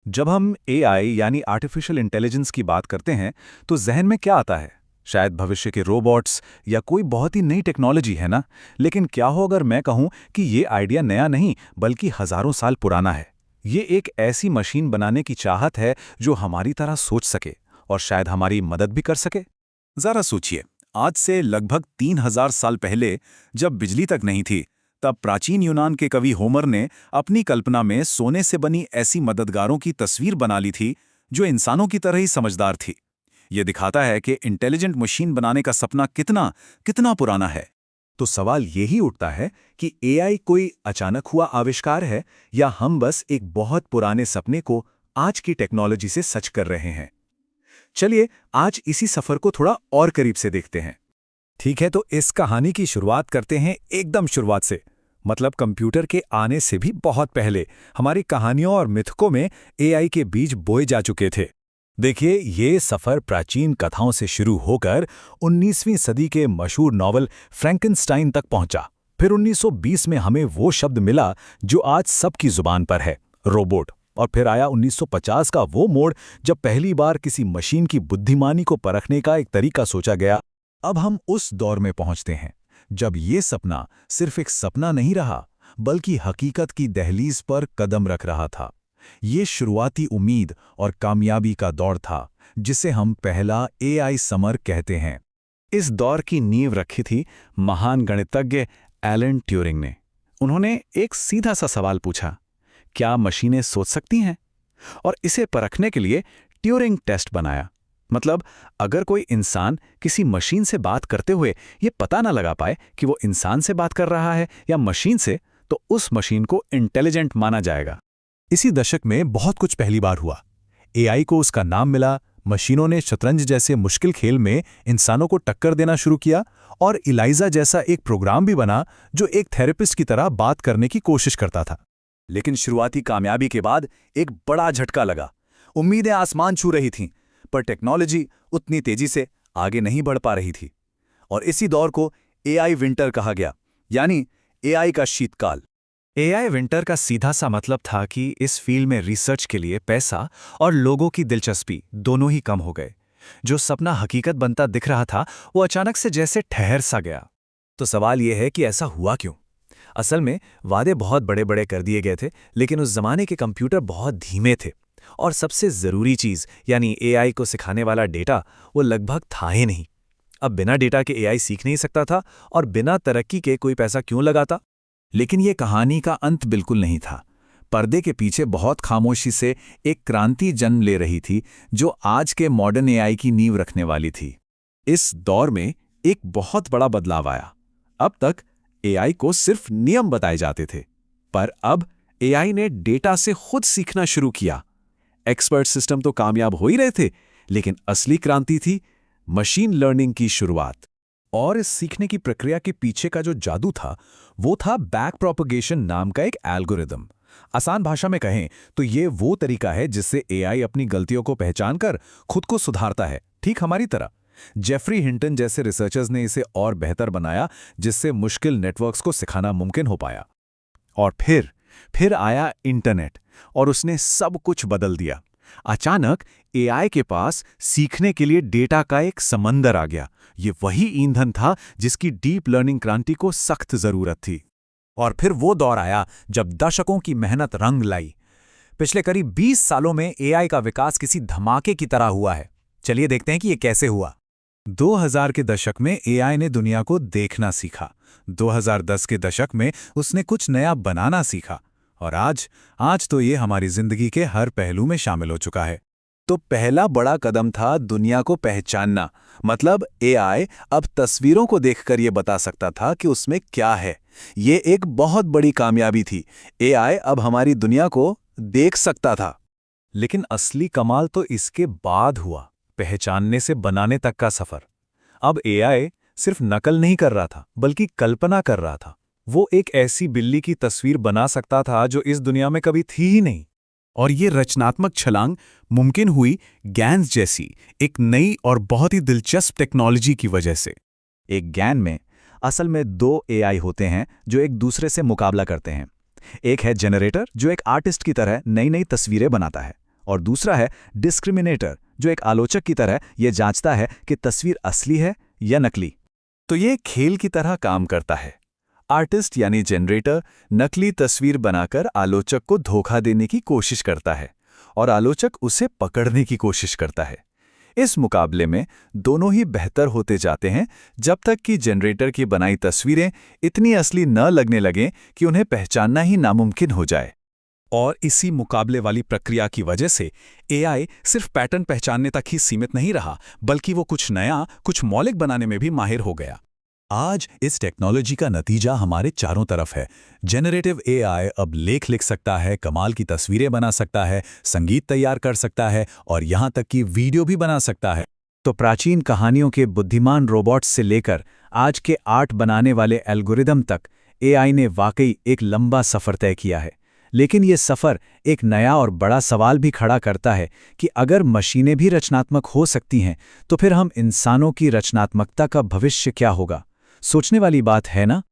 जब हम एआई यानी आर्टिफिशियल इंटेलिजेंस की बात करते हैं तो जहन में क्या आता है? शायद भविष्य के रोबोट्स या कोई बहुत ही नई टेक्नोलॉजी है ना। लेकिन क्या हो अगर मैं कहूं कि ये आइडिया नया नहीं बल्कि हजारों साल पुराना है। ये एक ऐसी मशीन बनाने की चाहत है जो हमारी तरह सोच सके और शायद हमारी मदद भी कर सके। जरा सोचिए, आज से लगभग 3000 साल पहले जब बिजली तक नहीं थी, तब प्राचीन यूनान के कवि होमर ने अपनी कल्पना में सोने से बनी ऐसी मददगारों की तस्वीर बना ली थी जो इंसानों की तरह ही समझदार थी। ये दिखाता है कि इंटेलिजेंट मशीन बनाने का सपना कितना कितना पुराना है। तो सवाल यही उठता है कि एआई कोई अचानक हुआ आविष्कार है या हम बस एक बहुत पुराने सपने को आज की टेक्नोलॉजी से सच कर रहे हैं। चलिए आज इसी सफर को थोड़ा और करीब से देखते हैं। ठीक है, तो इस कहानी की शुरुआत करते हैं एकदम शुरुआत से। मतलब कंप्यूटर के आने से भी बहुत पहले हमारी कहानियों और मिथकों में एआई के बीज बोए जा चुके थे। देखिए, ये सफर प्राचीन कथाओं से शुरू होकर 19वीं सदी के मशहूर नॉवल फ्रैंकेनस्टाइन तक पहुंचा। फिर 1920 में हमें वो शब्द मिला जो आज सबकी जुबान पर है, रोबोट। और फिर आया 1950 का वो मोड़ जब पहली बार किसी मशीन की बुद्धिमानी को परखने का एक तरीका सोचा गया। अब हम उस दौर में पहुंचते हैं जब ये सपना सिर्फ एक सपना नहीं रहा बल्कि हकीकत की दहलीज पर कदम रख रहा था। ये शुरुआती उम्मीद और कामयाबी का दौर था जिसे हम पहला एआई समर कहते हैं। इस दौर की नींव रखी थी महान गणितज्ञ एलन ट्यूरिंग ने। उन्होंने एक सीधा सा सवाल पूछा, क्या मशीनें सोच सकती हैं? और इसे परखने के लिए ट्यूरिंग टेस्ट बनाया। मतलब अगर कोई इंसान किसी मशीन से बात करते हुए ये पता ना लगा पाए कि वो इंसान से बात कर रहा है या मशीन से, तो उस मशीन को इंटेलिजेंट माना जाएगा। इसी दशक में बहुत कुछ पहली बार हुआ। एआई को उसका नाम मिला, मशीनों ने शतरंज जैसे मुश्किल खेल में इंसानों को टक्कर देना शुरू किया, और इलाइजा जैसा एक प्रोग्राम भी बना जो एक थेरेपिस्ट की तरह बात करने की कोशिश करता था। लेकिन शुरुआती कामयाबी के बाद एक बड़ा झटका लगा। उम्मीदें आसमान छू रही थीं, पर टेक्नोलॉजी उतनी तेजी से आगे नहीं बढ़ पा रही थी। और इसी दौर को एआई विंटर कहा गया, यानी एआई का शीतकाल। एआई विंटर का सीधा सा मतलब था कि इस फील्ड में रिसर्च के लिए पैसा और लोगों की दिलचस्पी दोनों ही कम हो गए। जो सपना हकीकत बनता दिख रहा था वो अचानक से जैसे ठहर सा गया। तो सवाल यह है कि ऐसा हुआ क्यों? असल में वादे बहुत बड़े बड़े कर दिए गए थे, लेकिन उस जमाने के कंप्यूटर बहुत धीमे थे और सबसे जरूरी चीज यानी एआई को सिखाने वाला डेटा वो लगभग था ही नहीं। अब बिना डेटा के एआई सीख नहीं सकता था, और बिना तरक्की के कोई पैसा क्यों लगाता? लेकिन ये कहानी का अंत बिल्कुल नहीं था। पर्दे के पीछे बहुत खामोशी से एक क्रांति जन्म ले रही थी जो आज के मॉडर्न एआई की नींव रखने वाली थी। इस दौर में एक बहुत बड़ा बदलाव आया। अब तक एआई को सिर्फ नियम बताए जाते थे, पर अब एआई ने डेटा से खुद सीखना शुरू किया। एक्सपर्ट सिस्टम तो कामयाब हो ही रहे थे, लेकिन असली क्रांति थी मशीन लर्निंग की शुरुआत। और इस सीखने की प्रक्रिया के पीछे का जो जादू था वो था बैक प्रोपगेशन नाम का एक एल्गोरिदम। आसान भाषा में कहें तो ये वो तरीका है जिससे एआई अपनी गलतियों को पहचानकर खुद को सुधारता है, ठीक हमारी तरह। जेफरी हिंटन जैसे रिसर्चर्स ने इसे और बेहतर बनाया, जिससे मुश्किल नेटवर्क्स को सिखाना मुमकिन हो पाया। और फिर आया इंटरनेट और उसने सब कुछ बदल दिया। अचानक एआई के पास सीखने के लिए डेटा का एक समंदर आ गया। ये वही ईंधन था जिसकी डीप लर्निंग क्रांति को सख्त जरूरत थी। और फिर वो दौर आया जब दशकों की मेहनत रंग लाई। पिछले करीब 20 सालों में एआई का विकास किसी धमाके की तरह हुआ है। चलिए देखते हैं कि ये कैसे हुआ। 2000 के दशक में एआई ने दुनिया को देखना सीखा। 2010 के दशक में उसने कुछ नया बनाना सीखा, और आज तो ये हमारी जिंदगी के हर पहलू में शामिल हो चुका है। तो पहला बड़ा कदम था दुनिया को पहचानना। मतलब एआई अब तस्वीरों को देखकर ये बता सकता था कि उसमें क्या है। ये एक बहुत बड़ी कामयाबी थी। एआई अब हमारी दुनिया को देख सकता था। लेकिन असली कमाल तो इसके बाद हुआ, पहचानने से बनाने तक का सफर। अब एआई सिर्फ नकल नहीं कर रहा था बल्कि कल्पना कर रहा था। वो एक ऐसी बिल्ली की तस्वीर बना सकता था जो इस दुनिया में कभी थी ही नहीं। और ये रचनात्मक छलांग मुमकिन हुई गैन्स जैसी एक नई और बहुत ही दिलचस्प टेक्नोलॉजी की वजह से। एक गैन में असल में 2 एआई होते हैं जो एक दूसरे से मुकाबला करते हैं। एक है जनरेटर जो एक आर्टिस्ट की तरह नई नई तस्वीरें बनाता है, और दूसरा है डिस्क्रिमिनेटर, जो एक आलोचक की तरह ये जांचता है कि तस्वीर असली है या नकली। तो ये खेल की तरह काम करता है। आर्टिस्ट यानी जनरेटर नकली तस्वीर बनाकर आलोचक को धोखा देने की कोशिश करता है और आलोचक उसे पकड़ने की कोशिश करता है। इस मुकाबले में दोनों ही बेहतर होते जाते हैं जब तक कि जनरेटर की बनाई तस्वीरें इतनी असली न लगने लगें कि उन्हें पहचानना ही नामुमकिन हो जाए। और इसी मुकाबले वाली प्रक्रिया की वजह से एआई सिर्फ पैटर्न पहचानने तक ही सीमित नहीं रहा, बल्कि वो कुछ नया, कुछ मौलिक बनाने में भी माहिर हो गया। आज इस टेक्नोलॉजी का नतीजा हमारे चारों तरफ है। जेनरेटिव एआई अब लेख लिख सकता है, कमाल की तस्वीरें बना सकता है, संगीत तैयार कर सकता है और यहाँ तक कि वीडियो भी बना सकता है। तो प्राचीन कहानियों के बुद्धिमान रोबोट्स से लेकर आज के आर्ट बनाने वाले एल्गोरिदम तक एआई ने वाकई एक लंबा सफ़र तय किया है। लेकिन ये सफ़र एक नया और बड़ा सवाल भी खड़ा करता है कि अगर मशीनें भी रचनात्मक हो सकती हैं, तो फिर हम इंसानों की रचनात्मकता का भविष्य क्या होगा? सोचने वाली बात है ना?